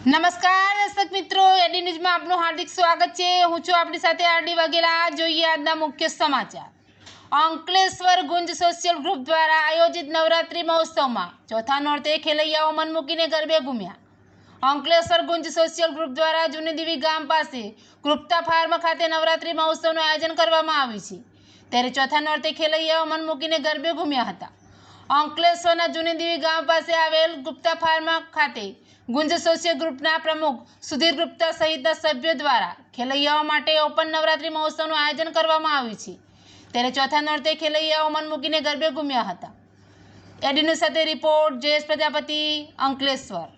નમસ્કાર દર્શક મિત્રો, એડી ન્યૂઝમાં આપનું હાર્દિક સ્વાગત છે। હું છું આપણી સાથે આરડી વાઘેલા। જોઈએ આજના મુખ્ય સમાચાર। અંકલેશ્વર ગુંજ સોશિયલ ગ્રુપ દ્વારા આયોજિત નવરાત્રી મહોત્સવમાં ચોથા નોરતે ખેલૈયાઓ મન મૂકીને ગરબે ઘૂમ્યા। અંકલેશ્વર ગુંજ સોશિયલ ગ્રુપ દ્વારા જૂની દેવી ગામ પાસે ગુપ્તા ફાર્મ ખાતે નવરાત્રી મહોત્સવનું આયોજન કરવામાં આવ્યું છે, ત્યારે ચોથા નોરતે ખેલૈયાઓ મન મૂકીને ગરબે ઘૂમ્યા હતા। અંકલેશ્વરના જૂની દેવી ગામ પાસે આવેલ ગુપ્તા ફાર્મ ખાતે ગુંજ સોશિયલ ગ્રુપના પ્રમુખ સુધીર ગુપ્તા સહિતના સભ્યો દ્વારા ખેલૈયાઓ માટે ઓપન નવરાત્રી મહોત્સવનું આયોજન કરવામાં આવ્યું છે, ત્યારે ચોથા નોરતે ખેલૈયાઓ મન મૂકીને ગરબે ઘૂમ્યા હતા। એડીન્યૂઝ સાથે રિપોર્ટ જયેશ પ્રજાપતિ, અંકલેશ્વર।